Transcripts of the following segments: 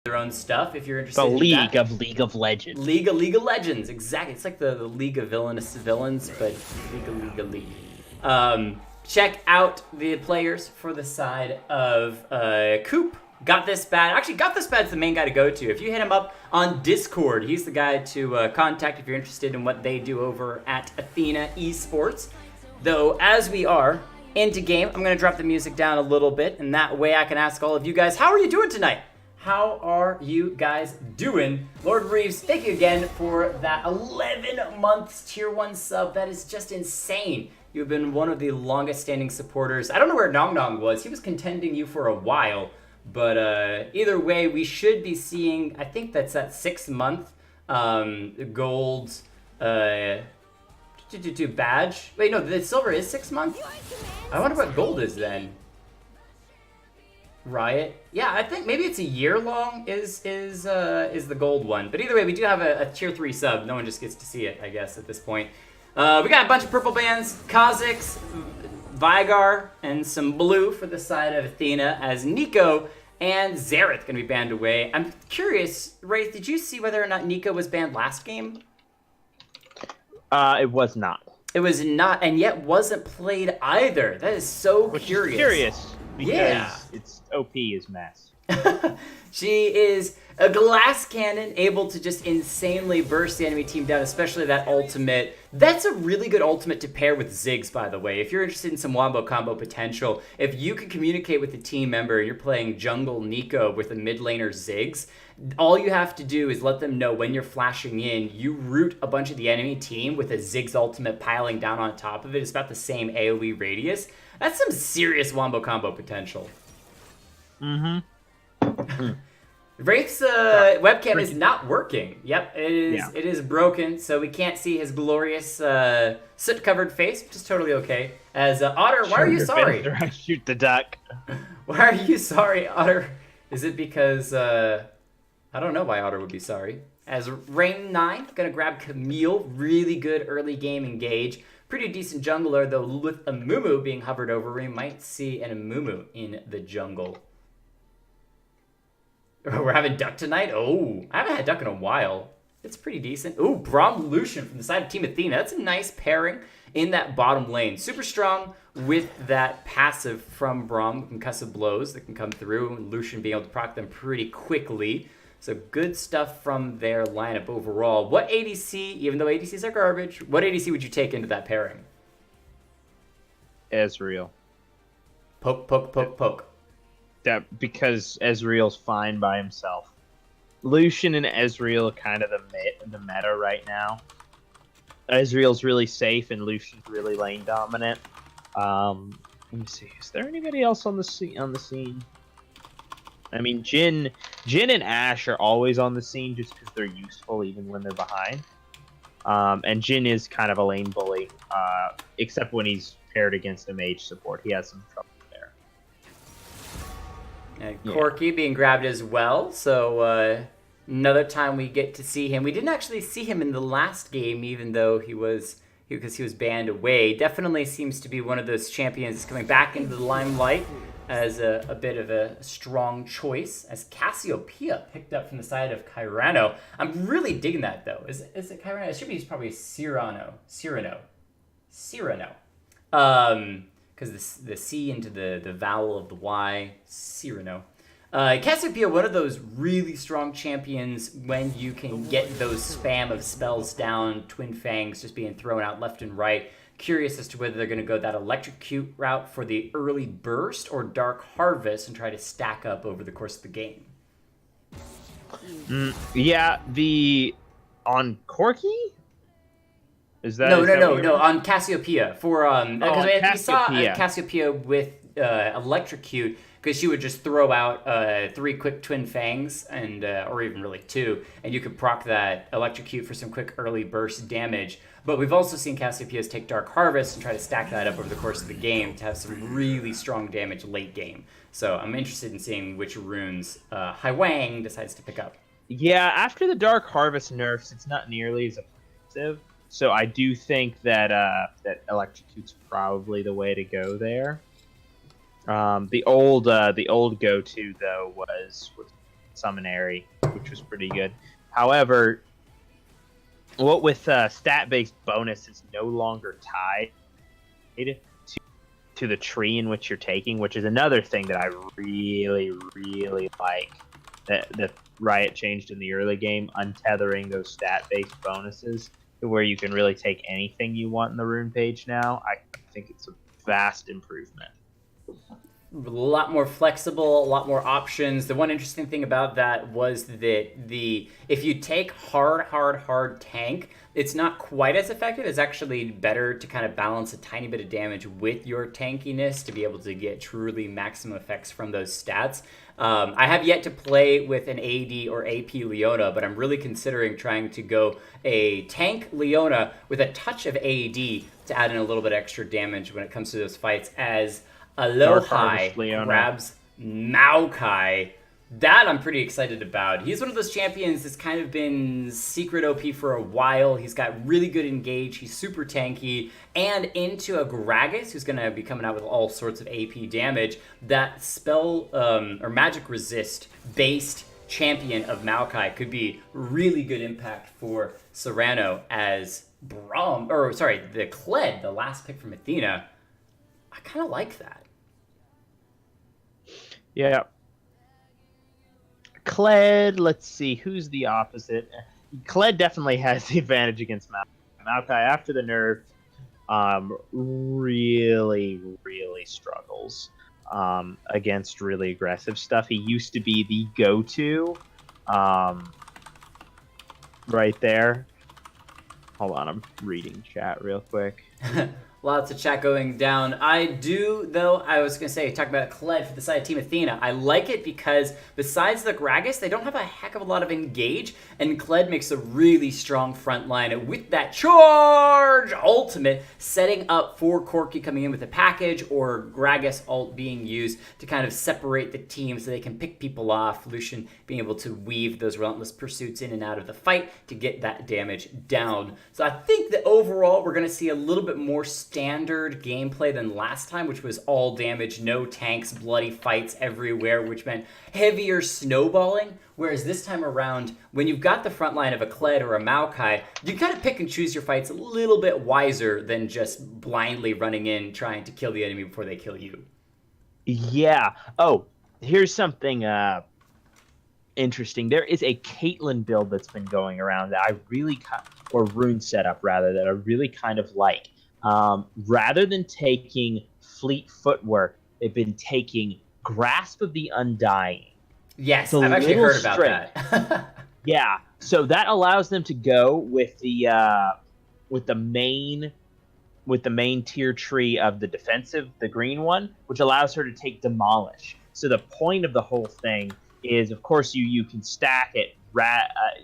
their own stuff if you're interested. The in League that. of League of Legends. League of Legends, exactly. It's like the League of Villains, but League. Check out the players for the side of Coop. Got This Bad. Actually, Got This Bad's the main guy to go to. If you hit him up on Discord, he's the guy to contact if you're interested in what they do over at Athena Esports. Though, as we are into game, I'm going to drop the music down a little bit, and that way I can ask all of you guys, how are you doing tonight? How are you guys doing? Lord Reeves, thank you again for that 11 months tier 1 sub. That is just insane. You've been one of the longest standing supporters. I don't know where Nong Nong was. He was contending you for a while. But either way, we should be seeing, I think that's that 6-month gold badge. Wait, no, the silver is 6 months? I wonder what gold is then. Riot. Yeah, I think maybe it's a year long is the gold one. But either way, we do have a tier 3 sub. No one just gets to see it, I guess, at this point. We got a bunch of purple bands, Kha'Zix, Vigar, and some blue for the side of Athena, as Nico and Xerath going to be banned away. I'm curious, Wraith, did you see whether or not Nico was banned last game? It was not. It was not, and yet wasn't played either. That is so curious. Is curious, because yeah. It's OP as mess. She is a glass cannon, able to just insanely burst the enemy team down, especially that ultimate. That's a really good ultimate to pair with Ziggs, by the way. If you're interested in some wombo combo potential, if you can communicate with a team member, you're playing jungle Nico with a mid laner Ziggs, all you have to do is let them know when you're flashing in, you root a bunch of the enemy team with a Ziggs ultimate piling down on top of it. It's about the same AoE radius. That's some serious wombo combo potential. Mm-hmm. Wraith's webcam is not working. Yep, it is. Yeah. It is broken, so we can't see his glorious soot-covered face, which is totally okay. As Otter, why are you sorry? I shoot the duck. Why are you sorry, Otter? Is it because I don't know why Otter would be sorry. As Rain9 gonna grab Camille, really good early game engage. Pretty decent jungler though, with a Mumu being hovered over. We might see an Mumu in the jungle. We're having Duck tonight? Oh, I haven't had Duck in a while. It's pretty decent. Oh, Braum Lucian from the side of Team Athena. That's a nice pairing in that bottom lane. Super strong with that passive from Braum, concussive blows that can come through, and Lucian being able to proc them pretty quickly. So good stuff from their lineup overall. What ADC, even though ADCs are garbage, what ADC would you take into that pairing? Ezreal. Poke, poke, poke, poke. That because Ezreal's fine by himself. Lucian and Ezreal are kind of the meta right now. Ezreal's really safe and Lucian's really lane dominant. Let me see. Is there anybody else on the scene? I mean, Jhin and Ashe are always on the scene just because they're useful even when they're behind. And Jhin is kind of a lane bully, except when he's paired against a mage support. He has some trouble. And Corki being grabbed as well, so another time we get to see him. We didn't actually see him in the last game, even though he was banned away. Definitely seems to be one of those champions that's coming back into the limelight as a bit of a strong choice, as Cassiopeia picked up from the side of Cyrano. I'm really digging that, though. Is it Cyrano? It should be probably Cyrano. Because the C into the vowel of the Y, Cyrano. Cassiopeia, one of those really strong champions when you can get those spam of spells down, Twin Fangs just being thrown out left and right. Curious as to whether they're going to go that Electrocute route for the early burst or Dark Harvest and try to stack up over the course of the game. Yeah, on Corki? No, on Cassiopeia. For because we saw Cassiopeia. Cassiopeia with Electrocute, because she would just throw out 3 quick Twin Fangs, and or even really 2, and you could proc that Electrocute for some quick early burst damage. But we've also seen Cassiopeias take Dark Harvest and try to stack that up over the course of the game to have some really strong damage late game. So I'm interested in seeing which runes Hai Wang decides to pick up. Yeah, after the Dark Harvest nerfs, it's not nearly as effective. So I do think that that Electrocute's probably the way to go there. The old go-to though was Summonary, which was pretty good. However, what with stat-based bonus is no longer tied to the tree in which you're taking, which is another thing that I really, really like that Riot changed in the early game, untethering those stat-based bonuses to where you can really take anything you want in the rune page now. I think it's a vast improvement. A lot more flexible, a lot more options. The one interesting thing about that was that if you take hard tank, it's not quite as effective. It's actually better to kind of balance a tiny bit of damage with your tankiness to be able to get truly maximum effects from those stats. I have yet to play with an AD or AP Leona, but I'm really considering trying to go a tank Leona with a touch of AD to add in a little bit extra damage when it comes to those fights, as Alohi grabs Maokai. That I'm pretty excited about. He's one of those champions that's kind of been secret OP for a while. He's got really good engage. He's super tanky. And into a Gragas, who's going to be coming out with all sorts of AP damage. That spell or magic resist based champion of Maokai could be really good impact for Cyrano, as the Kled, the last pick from Athena. I kind of like that. Yeah. Kled, let's see, who's the opposite? Kled definitely has the advantage against Maokai. Maokai, after the nerf, really struggles against really aggressive stuff. He used to be the go-to right there. Hold on, I'm reading chat real quick. Lots of chat going down. I do, though, I was going to say, talk about Kled for the side of Team Athena. I like it because besides the Gragas, they don't have a heck of a lot of engage, and Kled makes a really strong front line with that charge ultimate, setting up for Corki coming in with a package or Gragas ult being used to kind of separate the team so they can pick people off. Lucian being able to weave those relentless pursuits in and out of the fight to get that damage down. So I think that overall we're going to see a little bit more standard gameplay than last time, which was all damage, no tanks, bloody fights everywhere, which meant heavier snowballing. Whereas this time around, when you've got the front line of a Kled or a Maokai, you gotta pick and choose your fights a little bit wiser than just blindly running in trying to kill the enemy before they kill you. Yeah. Oh, here's something interesting. There is a Caitlyn build that's been going around that I really, or rune setup rather, that I really kind of like. Rather than taking fleet footwork, they've been taking Grasp of the Undying. Yes, I've actually heard about that. Yeah, so that allows them to go with the main tier tree of the defensive, the green one, which allows her to take Demolish. So the point of the whole thing is, of course, you can stack it.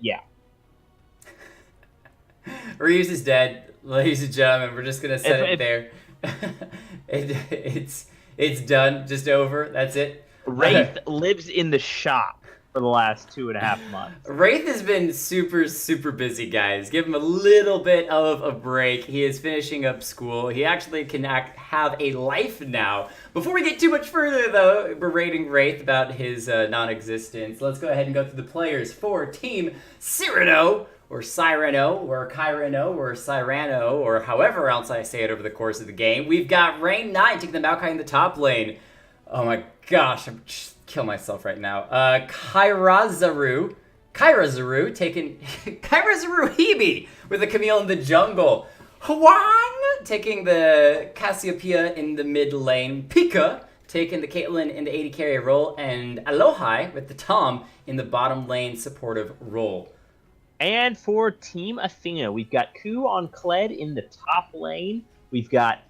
Yeah. Reeves is dead. Ladies and gentlemen, we're just gonna set it there. It's done, just over. That's it. Wraith lives in the shop for the last 2.5 months. Wraith has been super busy, guys. Give him a little bit of a break. He is finishing up school. He actually can have a life now. Before we get too much further, though, berating Wraith about his non-existence, let's go ahead and go through the players for Team Cyrano, or Cyrano, or Cyrano, or Cyrano, or however else I say it over the course of the game. We've got Rain 9 taking the Maokai in the top lane. Oh my gosh, I'm just kill myself right now. Kairazaru taking Kairazaru Hebe with the Camille in the jungle. Huang taking the Cassiopeia in the mid lane. Pika taking the Caitlyn in the AD carry role, and Alohi with the Tom in the bottom lane supportive role. And for Team Athena, we've got Ku on Kled in the top lane. We've got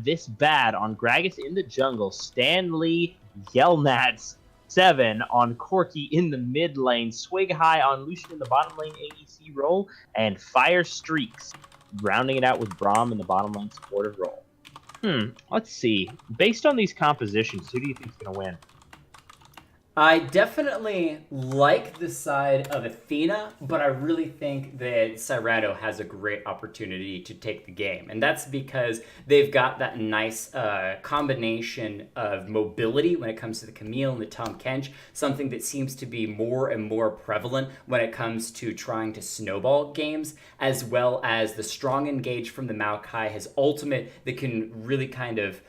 This Bad on Gragas in the jungle. Stanley Yelnats 7 on Corki in the mid lane. Swig High on Lucian in the bottom lane ADC role. And Fire Streaks rounding it out with Braum in the bottom lane supportive role. Let's see. Based on these compositions, who do you think is going to win? I definitely like the side of Athena, but I really think that Cyrano has a great opportunity to take the game. And that's because they've got that nice combination of mobility when it comes to the Camille and the Tahm Kench, something that seems to be more and more prevalent when it comes to trying to snowball games, as well as the strong engage from the Maokai, his ultimate that can really kind of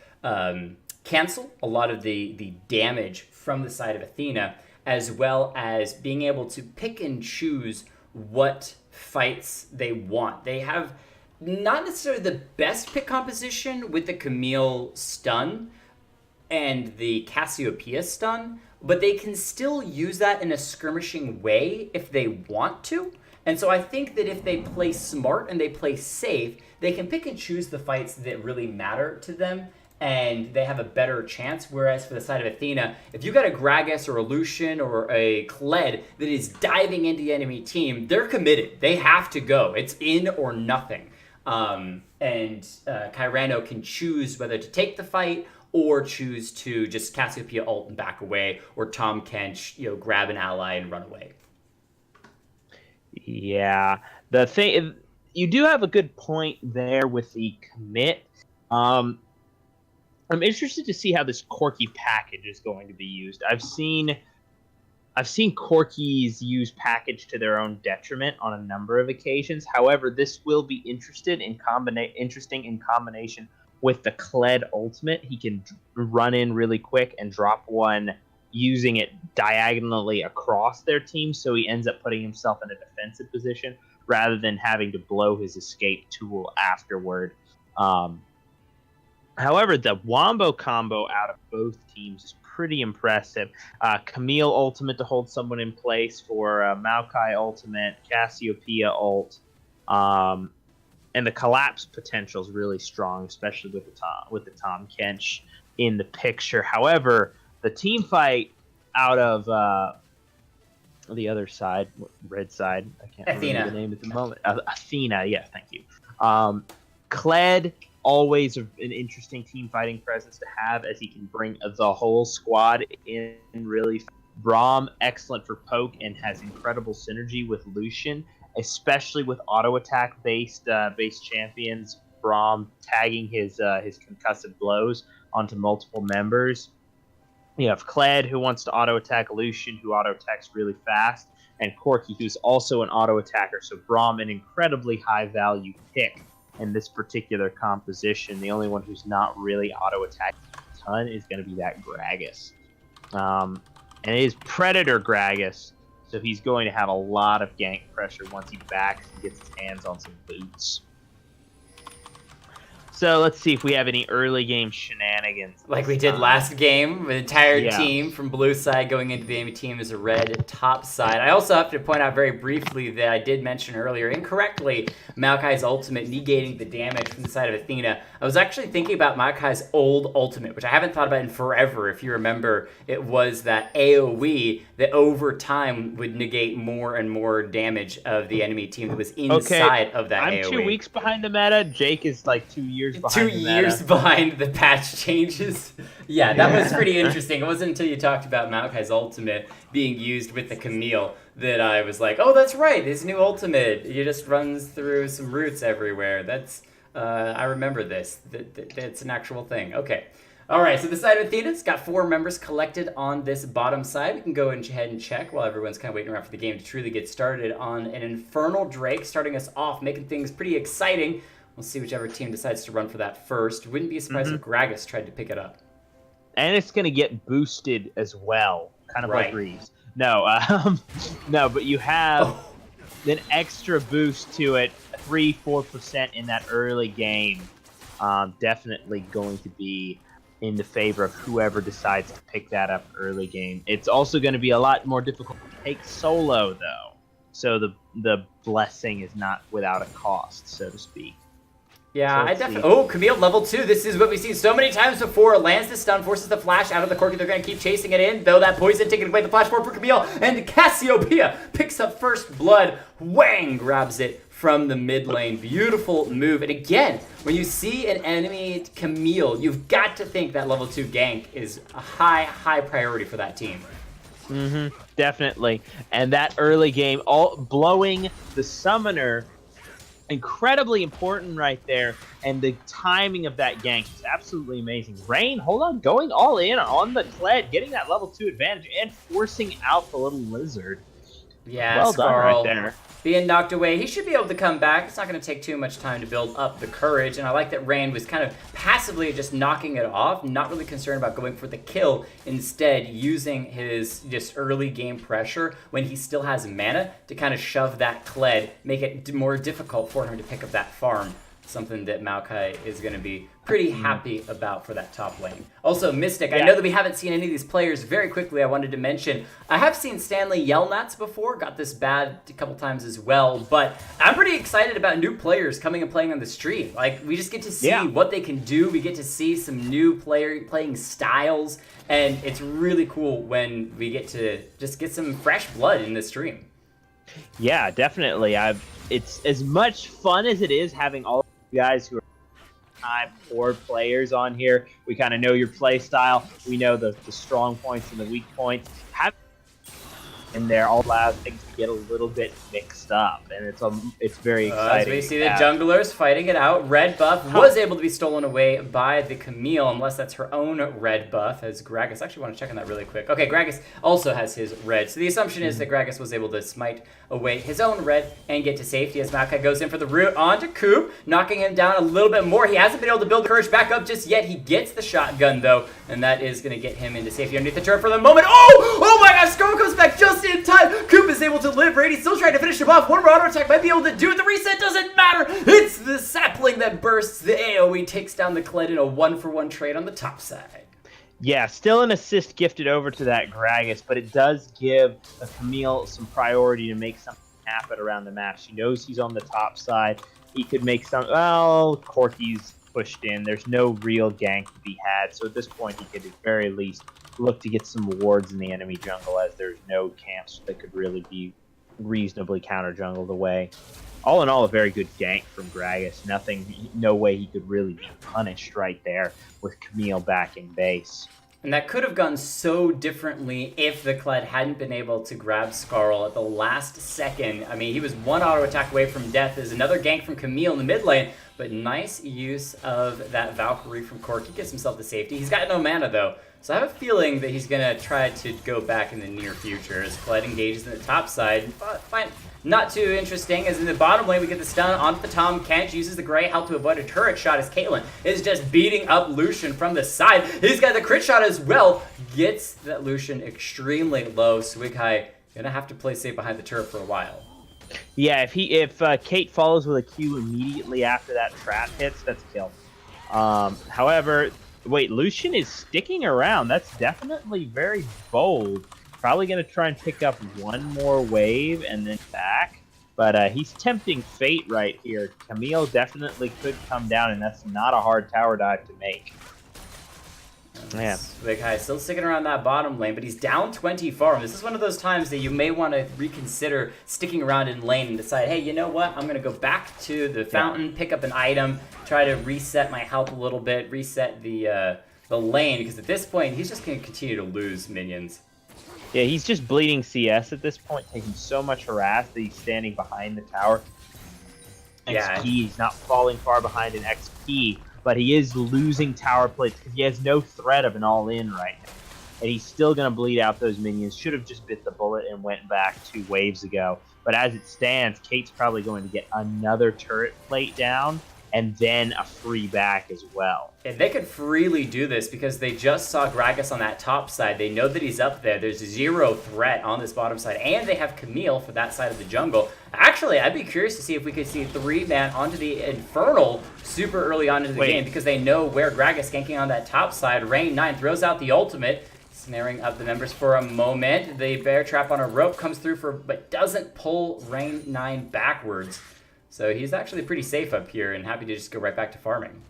cancel a lot of the damage from the side of Athena, as well as being able to pick and choose what fights they want. They have not necessarily the best pick composition with the Camille stun and the Cassiopeia stun, but they can still use that in a skirmishing way if they want to. And so I think that if they play smart and they play safe, they can pick and choose the fights that really matter to them, and they have a better chance. Whereas for the side of Athena, if you got a Gragas or a Lucian or a Kled that is diving into the enemy team, they're committed. They have to go. It's in or nothing. And Cyrano can choose whether to take the fight or choose to just Cassiopeia ult and back away, or Tahm Kench, grab an ally and run away. Yeah, the thing, you do have a good point there with the commit. I'm interested to see how this Corki package is going to be used. I've seen Corkis use package to their own detriment on a number of occasions. However, this will be interesting in combination with the Kled ultimate. He can run in really quick and drop one using it diagonally across their team, so he ends up putting himself in a defensive position rather than having to blow his escape tool afterward. However, the Wombo combo out of both teams is pretty impressive. Camille ultimate to hold someone in place for Maokai ultimate, Cassiopeia ult, and the collapse potential is really strong, especially with the Tahm Kench in the picture. However, the team fight out of the other side, red side, I can't Athena. remember the name at the moment. Athena, yeah, thank you. Kled, always an interesting team fighting presence to have, as he can bring the whole squad in really. Braum, excellent for poke and has incredible synergy with Lucian, especially with auto attack based champions. Braum tagging his concussive blows onto multiple members. You have Kled, who wants to auto attack Lucian, who auto attacks really fast, and Corki, who's also an auto attacker. So Braum, an incredibly high value pick in this particular composition. The only one who's not really auto attacking a ton is going to be that Gragas. And it is Predator Gragas, so he's going to have a lot of gank pressure once he backs and gets his hands on some boots. So let's see if we have any early game shenanigans. Like we did last game, the entire team from blue side going into the enemy team is a red top side. I also have to point out very briefly that I did mention earlier incorrectly Maokai's ultimate negating the damage from the side of Athena. I was actually thinking about Maokai's old ultimate, which I haven't thought about in forever. If you remember, it was that AoE that over time would negate more and more damage of the enemy team that was inside of that AoE. I'm 2 weeks behind the meta. Jake is like 2 years behind 2 years behind the patch changes. Yeah, that was pretty interesting. It wasn't until you talked about Maokai's ultimate being used with the Camille that I was like, oh, that's right, his new ultimate. He just runs through some roots everywhere. That's, I remember this. That's an actual thing. Okay. All right, so the side of Athena's got 4 members collected on this bottom side. We can go ahead and check while everyone's kind of waiting around for the game to truly get started on an Infernal Drake, starting us off, making things pretty exciting. We'll see whichever team decides to run for that first. Wouldn't be surprised if Gragas tried to pick it up. And it's going to get boosted as well, kind of like Reeves. No, but you have an extra boost to it, 3-4% in that early game. Definitely going to be in the favor of whoever decides to pick that up early game. It's also going to be a lot more difficult to take solo, though. So the blessing is not without a cost, so to speak. Yeah, I definitely... Oh, Camille, level 2. This is what we've seen so many times before. Lands the stun, forces the flash out of the Corki. They're going to keep chasing it in, though that poison taking away the flash forward for Camille. And Cassiopeia picks up first blood. Wang! Grabs it from the mid lane. Beautiful move. And again, when you see an enemy Camille, you've got to think that level 2 gank is a high priority for that team. Definitely. And that early game, all blowing the summoner, incredibly important right there. And the timing of that gank is absolutely amazing. Rain, hold on, going all in on the Kled, getting that level 2 advantage and forcing out the little lizard. Yeah, Well done right Scarl there. being knocked away. He should be able to come back. It's not going to take too much time to build up the courage. And I like that Rain was kind of passively just knocking it off, not really concerned about going for the kill. Instead, using his just early game pressure when he still has mana to kind of shove that Kled, make it more difficult for him to pick up that farm. Something that Maokai is going to be pretty happy about for that top lane. Also, Mystic, I know that we haven't seen any of these players. Very quickly, I wanted to mention, I have seen Stanley Yelnats before, got this bad a couple times as well, but I'm pretty excited about new players coming and playing on the stream. Like, we just get to see what they can do. We get to see some new playing styles, and it's really cool when we get to just get some fresh blood in the stream. Yeah, definitely. It's as much fun as it is having all you guys who are time core players on here. We kind of know your play style. We know the strong points and the weak points. And there all allows things to get a little bit mixed up, and it's very exciting. As we see the junglers fighting it out, red buff was able to be stolen away by the Camille, unless that's her own red buff, as Gragas, actually want to check on that really quick. Okay, Gragas also has his red, so the assumption is that Gragas was able to smite away his own red and get to safety as Maokai goes in for the root onto Coop, knocking him down a little bit more. He hasn't been able to build the courage back up just yet. He gets the shotgun, though, and that is going to get him into safety underneath the turret for the moment. Oh my gosh, Scarl comes back just in time. Coop is able to live. Brady's still trying to finish him off. One more auto attack might be able to do it. The reset doesn't matter. It's the sapling that bursts. The AoE takes down the Kled in a 1-for-1 trade on the top side. Yeah, still an assist gifted over to that Gragas, but it does give a Camille some priority to make something happen around the map. She knows he's on the top side. He could make some... Well, Corky's pushed in. There's no real gank to be had, so at this point he could at very least look to get some wards in the enemy jungle, as there's no camps that could really be reasonably counter jungled away. All in all, a very good gank from Gragas. No way he could really be punished right there with Camille back in base. And that could have gone so differently if the Kled hadn't been able to grab Scarl at the last second. I mean, he was one auto attack away from death. There's another gank from Camille in the mid lane, but nice use of that Valkyrie from Corky. Gets himself to safety. He's got no mana, though. So I have a feeling that he's going to try to go back in the near future as Kled engages in the top side. Fine. Not too interesting, as in the bottom lane we get the stun onto the Tom Kench, uses the Grey Help to avoid a turret shot as Caitlyn is just beating up Lucian from the side. He's got the crit shot as well, gets that Lucian extremely low. Swighai gonna have to play safe behind the turret for a while. Yeah, if Kate follows with a Q immediately after that trap hits, that's a kill. However, wait, Lucian is sticking around. That's definitely very bold. Probably going to try and pick up one more wave and then back. But he's tempting fate right here. Camille definitely could come down, and that's not a hard tower dive to make. Yeah. Swighai still sticking around that bottom lane, but he's down 20 farm. This is one of those times that you may want to reconsider sticking around in lane and decide, hey, you know what? I'm going to go back to the fountain, pick up an item, try to reset my health a little bit, reset the lane, because at this point, he's just going to continue to lose minions. Yeah, he's just bleeding CS at this point, taking so much harass that he's standing behind the tower. XP, he's not falling far behind in XP, but he is losing tower plates because he has no threat of an all-in right now. And he's still going to bleed out those minions. Should have just bit the bullet and went back 2 waves ago. But as it stands, Kate's probably going to get another turret plate down, and then a free back as well. And they could freely do this because they just saw Gragas on that top side. They know that he's up there. There's 0 threat on this bottom side. And they have Camille for that side of the jungle. Actually, I'd be curious to see if we could see 3-man onto the Infernal super early on into the game, because they know where Gragas ganking on that top side. Rain 9 throws out the ultimate, snaring up the members for a moment. The bear trap on a rope comes through but doesn't pull Rain 9 backwards. So he's actually pretty safe up here and happy to just go right back to farming.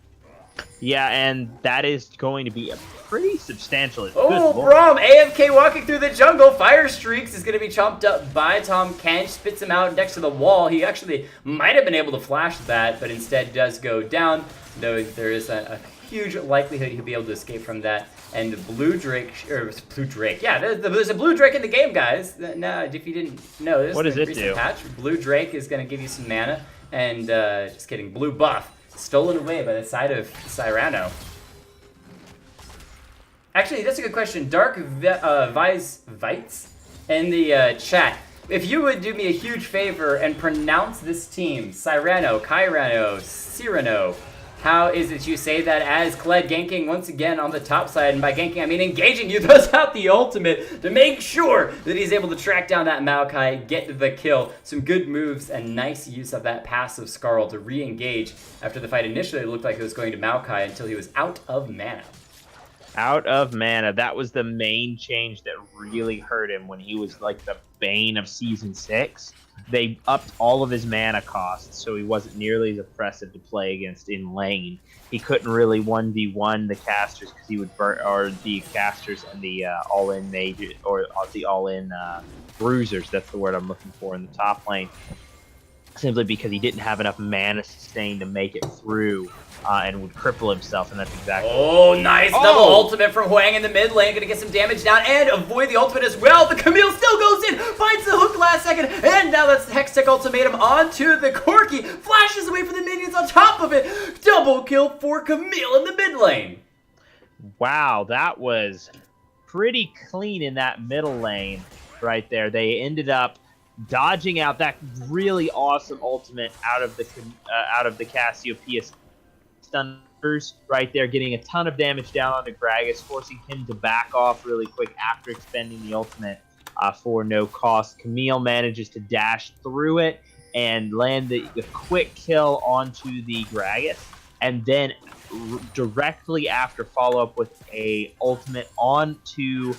Yeah, and that is going to be a pretty substantial... Oh, Braum! AFK walking through the jungle. Fire Streaks is going to be chomped up by Tom Kench. Spits him out next to the wall. He actually might have been able to flash that, but instead does go down, though there is a huge likelihood he'll be able to escape from that And the blue Drake, yeah, there's a blue Drake in the game, guys. Now, if you didn't know, this what is does the it recent do? patch. Blue Drake is going to give you some mana, and just kidding, blue buff stolen away by the side of Cyrano. Actually, that's a good question. Dark Vites in the chat. If you would do me a huge favor and pronounce this team, Cyrano, Cyrano, how is it you say that as Kled ganking once again on the top side? And by ganking, I mean engaging. You throws out the ultimate to make sure that he's able to track down that Maokai, get the kill. Some good moves and nice use of that passive Skarl to re-engage after the fight initially looked like it was going to Maokai until he was out of mana. Out of mana. That was the main change that really hurt him when he was like the bane of Season 6. They upped all of his mana costs, so he wasn't nearly as oppressive to play against in lane. He couldn't really 1v1 the casters because he would burn, or the casters and the all-in mage, or the all-in bruisers. That's the word I'm looking for in the top lane. Simply because he didn't have enough mana sustain to make it through. And would cripple himself, and that's exactly. Oh, nice double ultimate from Huang in the mid lane. Gonna get some damage down and avoid the ultimate as well. The Camille still goes in, finds the hook last second, and now that's the Hextech ultimatum onto the Corki. Flashes away from the minions on top of it. Double kill for Camille in the mid lane. Wow, that was pretty clean in that middle lane right there. They ended up dodging out that really awesome ultimate out of the Cassiopeia stunners right there, getting a ton of damage down onto Gragas, forcing him to back off really quick after expending the ultimate for no cost. Camille manages to dash through it and land the quick kill onto the Gragas, and then directly after follow up with a ultimate onto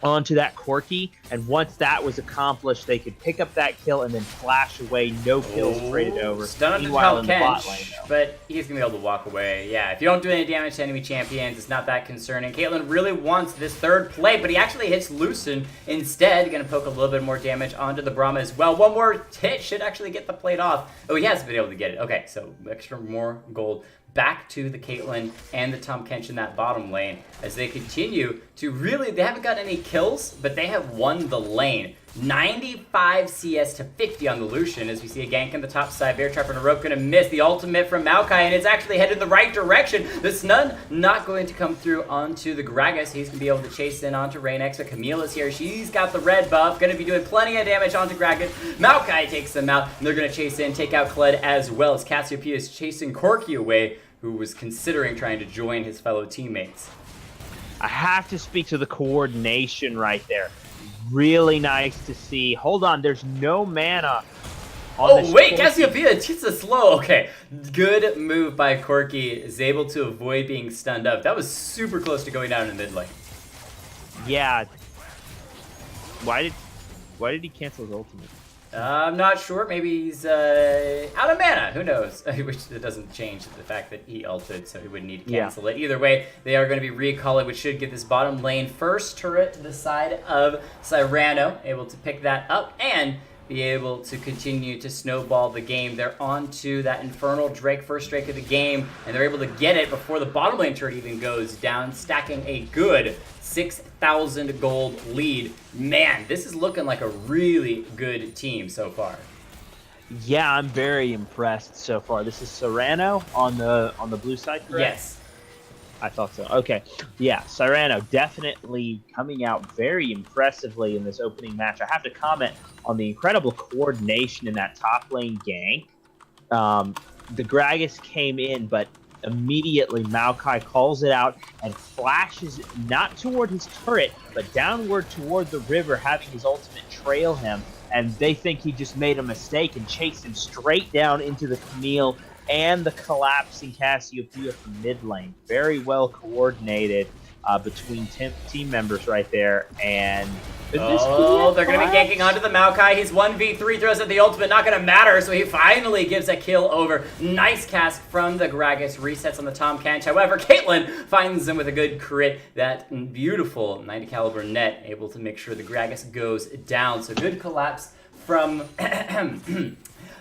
that Corki, and once that was accomplished, they could pick up that kill and then flash away, no kills traded over. Stun Meanwhile, on in the the top bot lane, Kench, but he's going to be able to walk away. Yeah, if you don't do any damage to enemy champions, it's not that concerning. Caitlyn really wants this third play, but he actually hits Lucen instead. Going to poke a little bit more damage onto the Brahma as well. One more hit should actually get the plate off. Oh, he has been able to get it. Okay, so extra more gold. Back to the Caitlyn and the Tahm Kench in that bottom lane as they continue to really, they haven't got any kills, but they have won the lane. 95 CS to 50 on the Lucian as we see a gank on the top side. Bear Trapper and a rope going to miss the ultimate from Maokai, and it's actually headed in the right direction. The stun not going to come through onto the Gragas. He's going to be able to chase in onto Reynex, but Camille is here. She's got the red buff, going to be doing plenty of damage onto Gragas. Maokai takes them out, and they're going to chase in, take out Kled as well as Cassiopeia is chasing Corki away, who was considering trying to join his fellow teammates. I have to speak to the coordination right there. Really nice to see. Hold on, there's no mana. Oh, wait, Cassiopeia, it's a slow. Okay, good move by Corki. Is able to avoid being stunned up. That was super close to going down in the mid lane. Yeah. Why did he cancel his ultimate? I'm not sure. Maybe he's out of mana. Who knows? Which it doesn't change the fact that he ulted, so he wouldn't need to cancel it. Either way, they are going to be recalling, which should get this bottom lane first turret to the side of Cyrano, able to pick that up and be able to continue to snowball the game. They're on to that Infernal Drake, first Drake of the game, and they're able to get it before the bottom lane turret even goes down, stacking a good 6,000 gold lead. Man, this is looking like a really good team so far. Yeah, I'm very impressed so far. This is Cyrano on the blue side, correct? Yes. I thought so. Okay. Yeah, Cyrano definitely coming out very impressively in this opening match. I have to comment on the incredible coordination in that top lane gank. The Gragas came in, but immediately Maokai calls it out and flashes not toward his turret, but downward toward the river, having his ultimate trail him. And they think he just made a mistake and chased him straight down into the Camille and the collapsing Cassiopeia from mid lane. Very well coordinated between team members right there. And they're going to be ganking onto the Maokai. He's 1v3, throws at the ultimate, not going to matter, so he finally gives a kill over. Nice cast from the Gragas, resets on the Tahm Kench. However, Caitlyn finds him with a good crit. That beautiful 90 caliber net, able to make sure the Gragas goes down. So good collapse from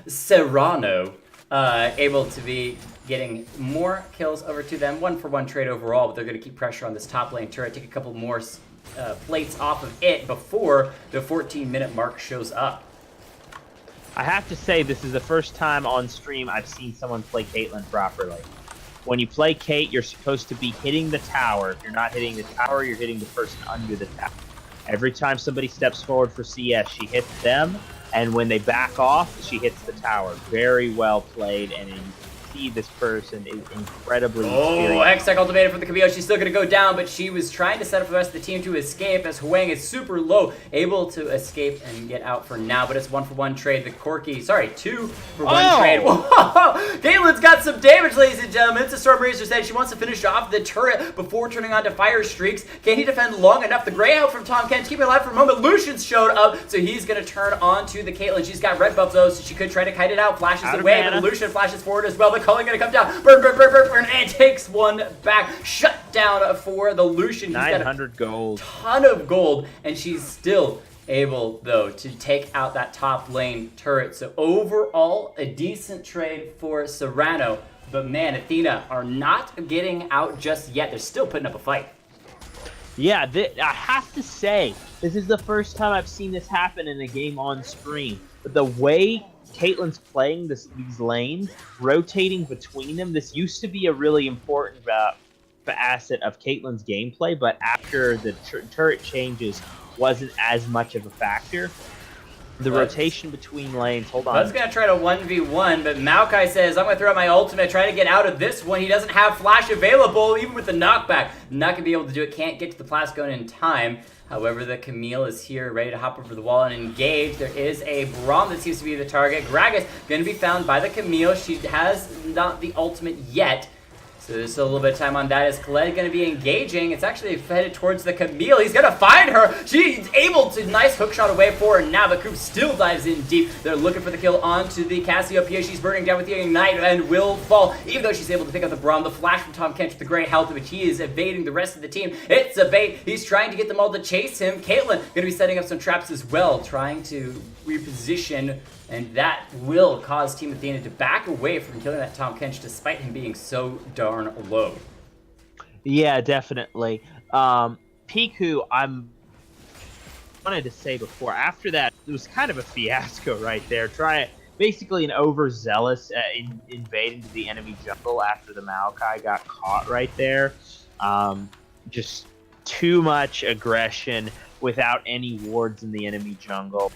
Cyrano. Able to be getting more kills over to them. 1-for-1 trade overall, but they're going to keep pressure on this top lane turret, take a couple more plates off of it before the 14-minute mark shows up. I have to say, this is the first time on stream I've seen someone play Caitlyn properly. When you play Kate, you're supposed to be hitting the tower. If you're not hitting the tower, you're hitting the person under the tower. Every time somebody steps forward for CS, she hits them, and when they back off, she hits the tower. Very well played, and you can see this person is incredibly experienced. Hextech ultimated from the Camille. She's still going to go down, but she was trying to set up the rest of the team to escape as Huang is super low, able to escape and get out for now, but it's 1-for-1 trade. The Corki, sorry, 2-for-1 trade. Whoa! Caitlin's got some damage, ladies and gentlemen. It's a Storm Razor said she wants to finish off the turret before turning on to Fire Streaks. Can he defend long enough? The Grey out from Tom Kent. Keep it alive for a moment. Lucian's showed up, so he's going to turn on to the Caitlyn. She's got red buff though, so she could try to kite it out. Flashes away, but Lucian flashes forward as well. The Culling going to come down. Burn, and takes one back. Shut down for the Lucian. He's 900 gold. Ton of gold, and she's still able, though, to take out that top lane turret. So overall, a decent trade for Cyrano. But man, Athena are not getting out just yet. They're still putting up a fight. Yeah, I have to say, this is the first time I've seen this happen in a game on stream. But the way Caitlyn's playing these lanes, rotating between them, this used to be a really important asset of Caitlyn's gameplay, but after the turret changes, wasn't as much of a factor. The rotation between lanes, hold on. I was going to try to 1v1, but Maokai says, I'm going to throw out my ultimate, try to get out of this one. He doesn't have flash available, even with the knockback. Not going to be able to do it, can't get to the Plascone in time. However, the Camille is here, ready to hop over the wall and engage. There is a Braum that seems to be the target. Gragas going to be found by the Camille. She has not the ultimate yet. So there's still a little bit of time on that. Is Colette going to be engaging? It's actually headed towards the Camille. He's going to find her. She's able to nice hook shot away for her now, but Coop still dives in deep. They're looking for the kill onto the Cassiopeia. She's burning down with the Ignite and will fall, even though she's able to pick up the Braum. The flash from Tom Kent with the great health, but he is evading the rest of the team. It's a bait. He's trying to get them all to chase him. Caitlyn going to be setting up some traps as well, trying to reposition, and that will cause Team Athena to back away from killing that Tom Kench despite him being so darn low. Yeah, definitely. Piku, wanted to say before, after that, it was kind of a fiasco right there. Basically an overzealous invade into the enemy jungle after the Maokai got caught right there. Just too much aggression without any wards in the enemy jungle.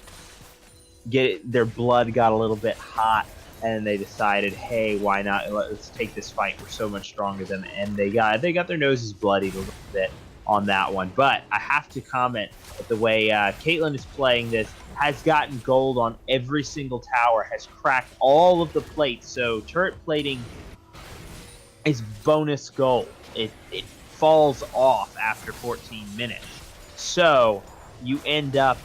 Their blood got a little bit hot, and they decided, hey, why not? Let's take this fight. We're so much stronger than them. And they got their noses bloodied a little bit on that one. But I have to comment that the way Caitlyn is playing this, has gotten gold on every single tower, has cracked all of the plates. So turret plating is bonus gold. It falls off after 14 minutes. So you end up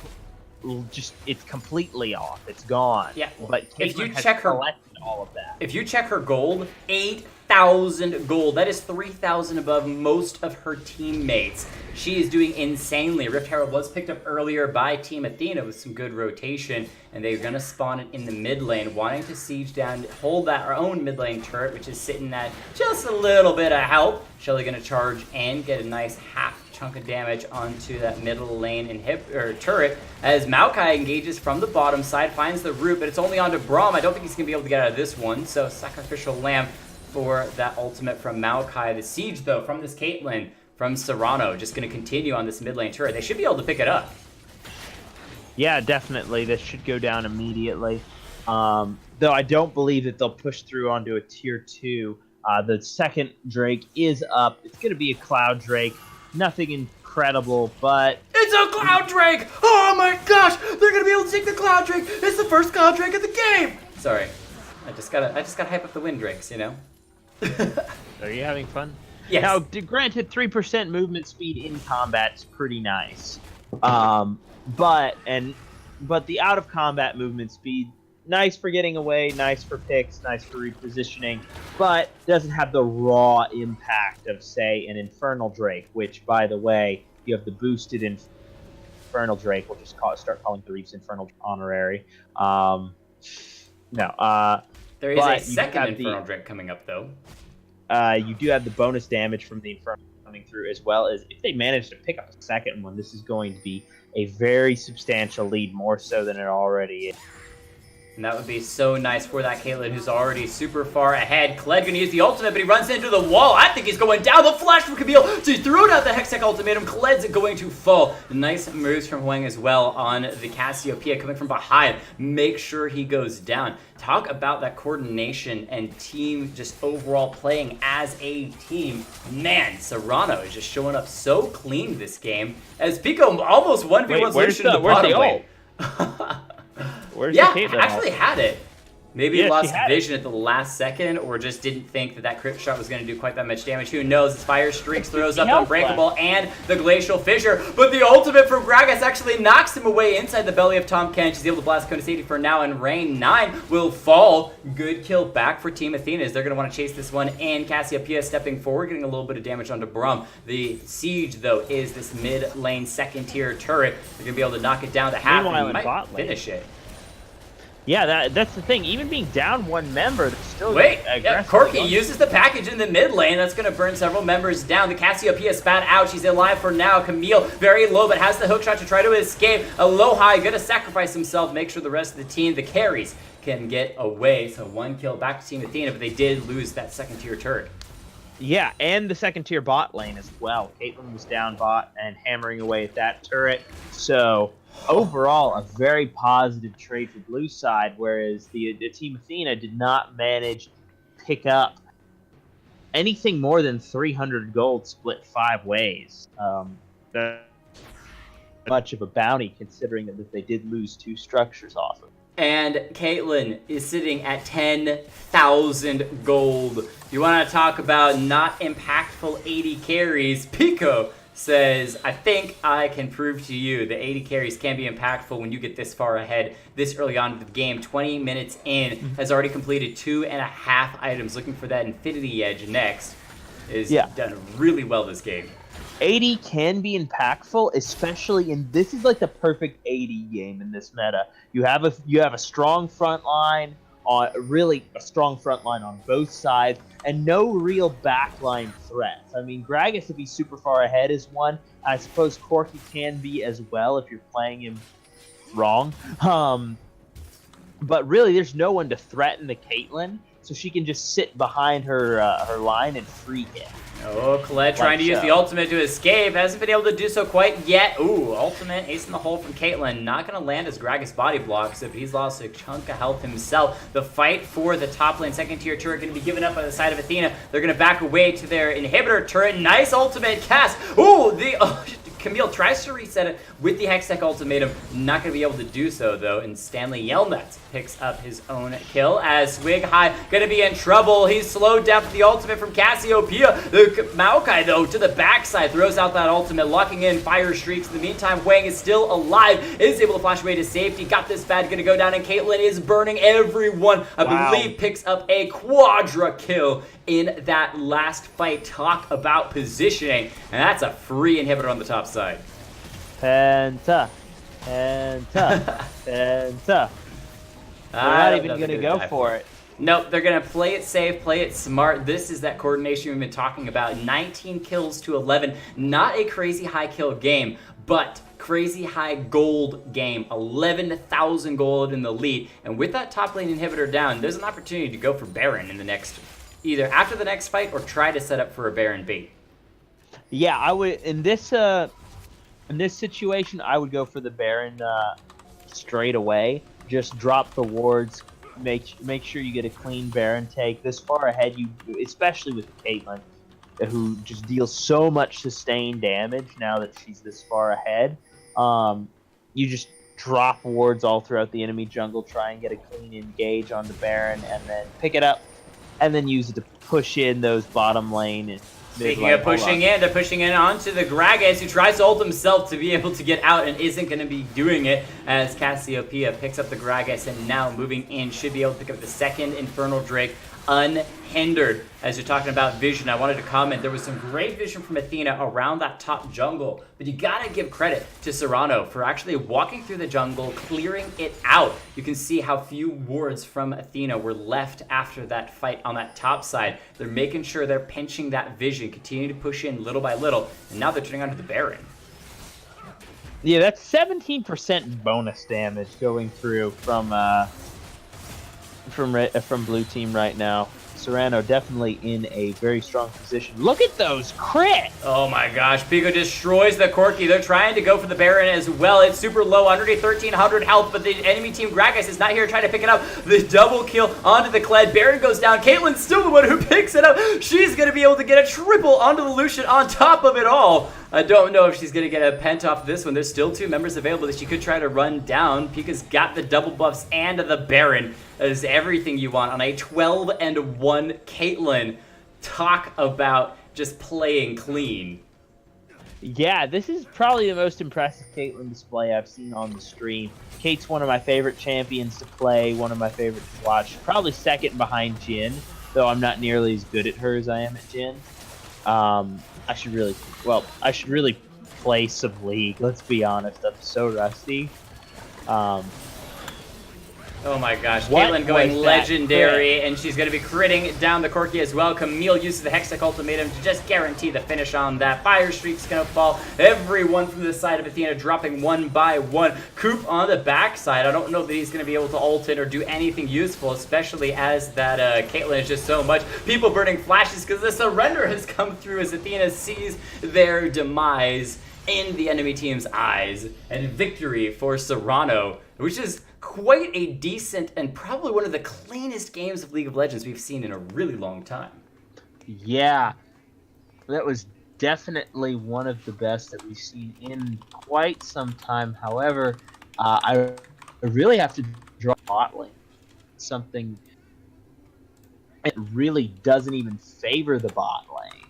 it's completely off. It's gone. Yeah. But Caitlyn if you has check collected all of that. If you check her gold, 8,000 gold. That is 3,000 above most of her teammates. She is doing insanely. Rift Herald was picked up earlier by Team Athena with some good rotation, and they're going to spawn it in the mid lane, wanting to siege down, hold that our own mid lane turret, which is sitting at just a little bit of health. Shelly going to charge and get a nice half chunk of damage onto that middle lane turret as Maokai engages from the bottom side, finds the root, but it's only onto Braum. I don't think he's going to be able to get out of this one, so Sacrificial Lamb for that ultimate from Maokai. The siege, though, from this Caitlyn, from Cyrano, just going to continue on this mid lane turret. They should be able to pick it up. Yeah, definitely. This should go down immediately. Though I don't believe that they'll push through onto a tier 2. The second Drake is up. It's going to be a Cloud Drake. Nothing incredible, but it's a Cloud Drake! Oh my gosh! They're gonna be able to take the Cloud Drake! It's the first Cloud Drake of the game! Sorry. I just gotta hype up the Wind Drakes, you know? Are you having fun? Yes. Now, granted, 3% movement speed in combat is pretty nice. But the out of combat movement speed, nice for getting away, nice for picks, nice for repositioning, but doesn't have the raw impact of, say, an Infernal Drake, which, by the way, you have the boosted Infernal Drake. We'll just start calling the Reefs Infernal Honorary. There is a second Infernal Drake coming up, though. You do have the bonus damage from the Infernal coming through, as well as if they manage to pick up a second one, this is going to be a very substantial lead, more so than it already is. And that would be so nice for that Caitlyn, who's already super far ahead. Kled gonna use the ultimate, but he runs into the wall. I think he's going down. The flash from Camille to throw out the Hextech ultimatum. Kled's going to fall. Nice moves from Huang as well on the Cassiopeia coming from behind. Make sure he goes down. Talk about that coordination and team just overall playing as a team. Man, Cyrano is just showing up so clean this game as Pico almost 1v1 solution to the bottom lane. Where's yeah, the actually had it. Maybe he lost vision at the last second, or just didn't think that that crit shot was going to do quite that much damage. Who knows? His Fire Streaks throws up Unbreakable and the Glacial Fissure, but the ultimate from Gragas actually knocks him away inside the belly of Tahm Kench. He's able to blast Cone of Safety for now, and Rain 9 will fall. Good kill back for Team Athena, as they're going to want to chase this one in. Cassiopeia stepping forward, getting a little bit of damage onto Brum. The Siege, though, is this mid-lane second-tier turret. They're going to be able to knock it down to half, and he might finish it. Yeah, that's the thing. Even being down one member, they're still Corki uses the package in the mid lane. That's going to burn several members down. The Cassiopeia spat out. She's alive for now. Camille very low, but has the hook shot to try to escape. Aloha going to sacrifice himself. Make sure the rest of the team, the carries, can get away. So one kill back to Team Athena, but they did lose that second tier turret. Yeah, and the second tier bot lane as well. Caitlyn was down bot and hammering away at that turret. So overall, a very positive trade for blue side, whereas the Team Athena did not manage to pick up anything more than 300 gold split 5 ways. That's much of a bounty, considering that they did lose 2 structures off of it. And Caitlyn is sitting at 10,000 gold. You want to talk about not impactful 80 carries? Pico says, I think I can prove to you that 80 carries can be impactful when you get this far ahead this early on in the game. 20 minutes in, has already completed 2.5 items, looking for that Infinity Edge next. Is done really well this game. 80 can be impactful, especially in this is like the perfect 80 game in this meta. You have a strong front line on really a strong front line on both sides, and no real backline threats. I mean, Gragas, if he's super far ahead, is one. I suppose Corki can be as well if you're playing him wrong. But really, there's no one to threaten the Caitlyn, so she can just sit behind her her line and free hit. Oh, Colette trying to use the ultimate to escape. Hasn't been able to do so quite yet. Ooh, ultimate ace in the hole from Caitlyn. Not going to land as Gragas body blocks it, but he's lost a chunk of health himself. The fight for the top lane second tier turret going to be given up by the side of Athena. They're going to back away to their inhibitor turret. Nice ultimate cast. Ooh, Camille tries to reset it with the Hextech ultimatum. Not going to be able to do so, though. And Stanley Yelnats picks up his own kill as Swig High going to be in trouble. He's slowed down with the ultimate from Cassiopeia. The Maokai, though, to the backside, throws out that ultimate, locking in Fire Streaks. In the meantime, Wang is still alive, is able to flash away to safety. Got this bad, going to go down, and Caitlyn is burning everyone. I believe picks up a quadra kill in that last fight. Talk about positioning, and that's a free inhibitor on the top side. Penta. They're not even going to go for it. Nope, they're going to play it safe, play it smart. This is that coordination we've been talking about. 19 kills to 11. Not a crazy high kill game, but crazy high gold game. 11,000 gold in the lead. And with that top lane inhibitor down, there's an opportunity to go for Baron in the next, either after the next fight or try to set up for a Baron B. Yeah, I would, in this situation, I would go for the Baron straight away. Just drop the wards. Make sure you get a clean Baron take. This far ahead, especially with Caitlyn, who just deals so much sustained damage now that she's this far ahead. You just drop wards all throughout the enemy jungle, try and get a clean engage on the Baron, and then pick it up, and then use it to push in those bottom lane and Speaking of pushing in, they're pushing in onto the Gragas, who tries to ult himself to be able to get out and isn't going to be doing it, as Cassiopeia picks up the Gragas and now moving in should be able to pick up the second Infernal Drake unhindered. As you're talking about vision, I wanted to comment, there was some great vision from Athena around that top jungle, but you gotta give credit to Cyrano for actually walking through the jungle, clearing it out. You can see how few wards from Athena were left after that fight on that top side. They're making sure they're pinching that vision, continuing to push in little by little, and now they're turning onto the Baron. Yeah, that's 17% bonus damage going through from blue team right now. Cyrano definitely in a very strong position. Look at those crits! Oh my gosh, Pico destroys the Corki. They're trying to go for the Baron as well. It's super low, underneath 1300 health, but the enemy team Gragas is not here trying to pick it up. The double kill onto the Kled. Baron goes down. Caitlyn's still the one who picks it up. She's going to be able to get a triple onto the Lucian on top of it all. I don't know if she's going to get a pent off this one. There's still 2 members available that she could try to run down. Pika's got the double buffs and the Baron. That is everything you want on a 12-1 Caitlyn. Talk about just playing clean. Yeah, this is probably the most impressive Caitlyn display I've seen on the stream. Kate's one of my favorite champions to play, one of my favorites to watch. Probably second behind Jhin, though I'm not nearly as good at her as I am at Jhin. I should really play some League, let's be honest. I'm so rusty. Oh my gosh, Caitlyn going legendary, and she's going to be critting down the Corki as well. Camille uses the Hextech Ultimatum to just guarantee the finish on that. Fire Streak's going to fall. Everyone from the side of Athena dropping one by one. Coop on the backside. I don't know that he's going to be able to ult in or do anything useful, especially as that Caitlyn is just so much. People burning flashes because the surrender has come through as Athena sees their demise in the enemy team's eyes. And victory for Cyrano, which is quite a decent and probably one of the cleanest games of League of Legends we've seen in a really long time. Yeah, that was definitely one of the best that we've seen in quite some time. However, I really have to draw bot lane. Something it really doesn't even favor the bot lane.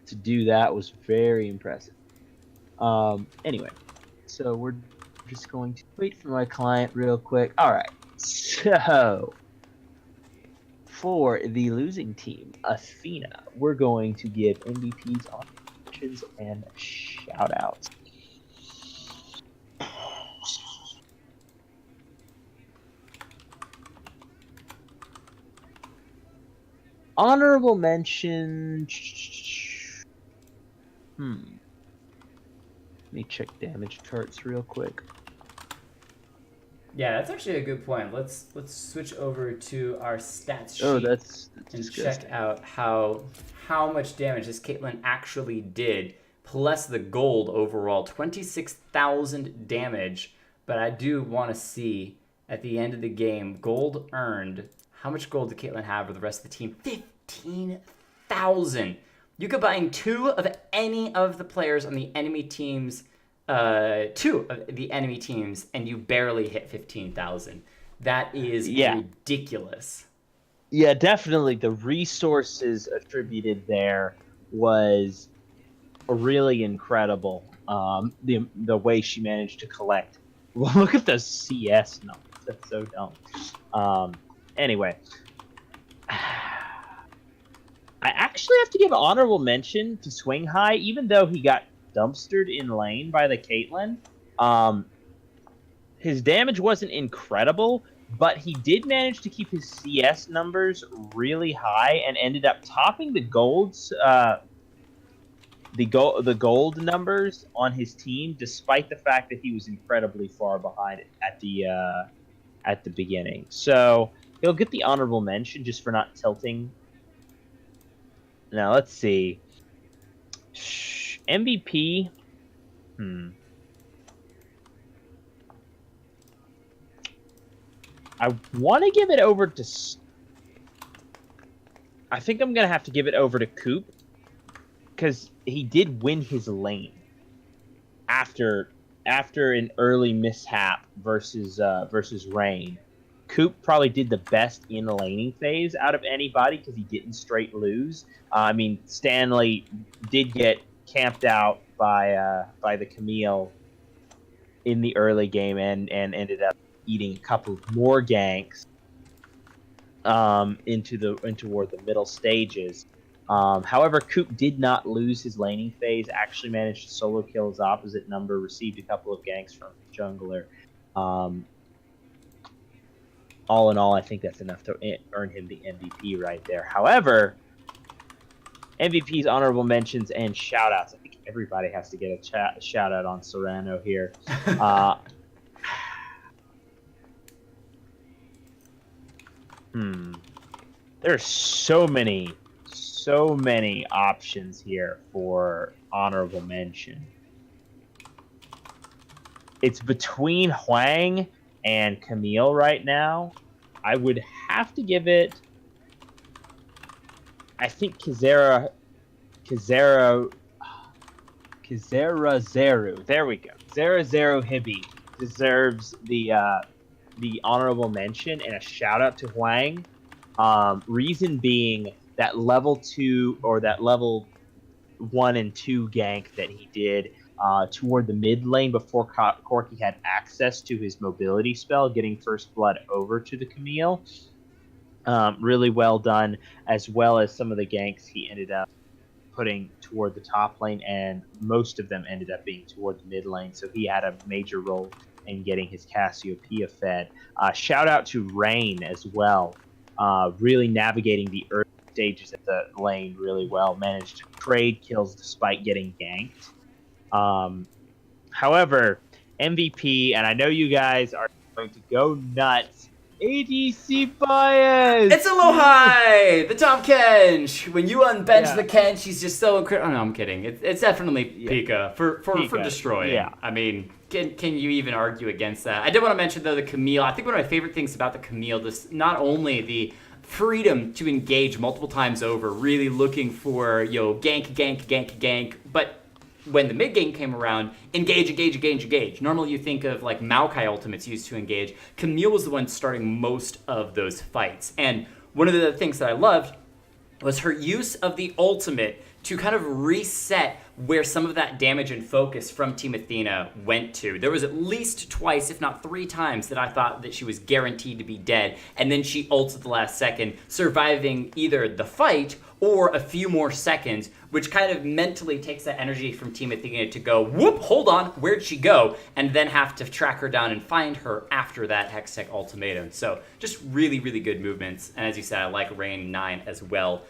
To do that was very impressive. Anyway, so we're just going to wait for my client real quick. All right, so for the losing team, Athena, we're going to give MVPs on mentions and shoutouts. Honorable mention. Let me check damage charts real quick. Yeah, that's actually a good point. Let's switch over to our stats sheet. Oh, that's and check out how much damage this Caitlyn actually did, plus the gold overall, 26,000 damage. But I do want to see at the end of the game, gold earned. How much gold did Caitlyn have for the rest of the team? 15,000. You could buy 2 of any of the players on the enemy teams. 2 of the enemy teams, and you barely hit 15,000. That is ridiculous. Yeah, definitely. The resources attributed there was really incredible. The way she managed to collect. Well, look at those CS numbers. That's so dumb. Anyway, I actually have to give an honorable mention to Swing High, even though he got dumpstered in lane by the Caitlyn. His damage wasn't incredible, but he did manage to keep his CS numbers really high and ended up topping the golds, the gold numbers on his team, despite the fact that he was incredibly far behind at the beginning. So he'll get the honorable mention just for not tilting. Now let's see. MVP. I want to give it over to. I think I'm gonna have to give it over to Coop because he did win his lane after an early mishap versus Rain. Coop probably did the best in the laning phase out of anybody because he didn't straight lose. I mean, Stanley did get camped out by the Camille in the early game and ended up eating a couple more ganks. toward the middle stages. However, Coop did not lose his laning phase, actually managed to solo kill his opposite number, received a couple of ganks from his jungler. All in all, I think that's enough to earn him the MVP right there. However, MVPs, honorable mentions, and shoutouts. I think everybody has to get a shout out on Cyrano here. There's so many options here for honorable mention. It's between Huang and Camille right now. I would have to give it. I think Kizera Zeru. There we go. Kizera Zeru Hibi deserves the honorable mention and a shout out to Huang. Reason being that level 2 or that level 1 and 2 gank that he did toward the mid lane before Corki had access to his mobility spell, getting first blood over to the Camille. Really well done, as well as some of the ganks he ended up putting toward the top lane, and most of them ended up being toward the mid lane, so he had a major role in getting his Cassiopeia fed. Shout out to Rain as well, really navigating the early stages of the lane really well, managed to trade kills despite getting ganked. However, MVP, and I know you guys are going to go nuts, ADC bias! It's a low high! The top Kench! When you unbench the Kench, he's just so incredible. Oh, no, I'm kidding. It's definitely Pika for destroying. Yeah. I mean, can you even argue against that? I did want to mention, though, the Camille. I think one of my favorite things about the Camille is not only the freedom to engage multiple times over, really looking for, gank, but when the mid game came around, engage. Normally you think of like Maokai ultimates used to engage. Camille was the one starting most of those fights. And one of the things that I loved was her use of the ultimate to kind of reset where some of that damage and focus from Team Athena went to. There was at least twice, if not 3 times, that I thought that she was guaranteed to be dead, and then she ults at the last second, surviving either the fight or a few more seconds, which kind of mentally takes that energy from Team Athena to go, whoop, hold on, where'd she go? And then have to track her down and find her after that Hextech ultimatum. So just really, really good movements. And as you said, I like Rain 9 as well.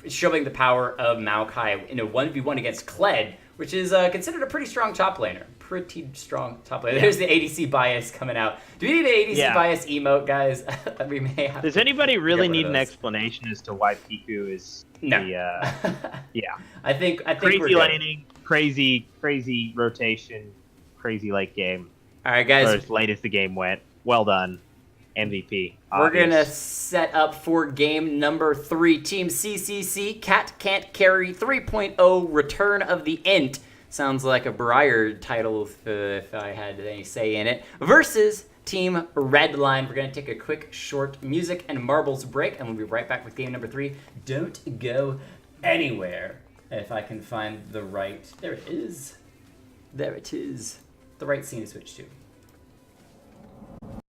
Showing the power of Maokai in a 1v1 against Kled, which is considered a pretty strong top laner. There's the ADC bias coming out. Do we need an ADC bias emote, guys? We may have. Does anybody really need an explanation as to why Piku is I think crazy laning, crazy rotation, crazy late game. All right, guys. Or as late as the game went. Well done. MVP. We're going to set up for game number 3. Team CCC, Cat Can't Carry 3.0, Return of the Int. Sounds like a Briar title if I had any say in it. Versus Team Redline. We're going to take a quick, short music and marbles break, and we'll be right back with game number 3. Don't go anywhere. If I can find the right... There it is. The right scene to switch to.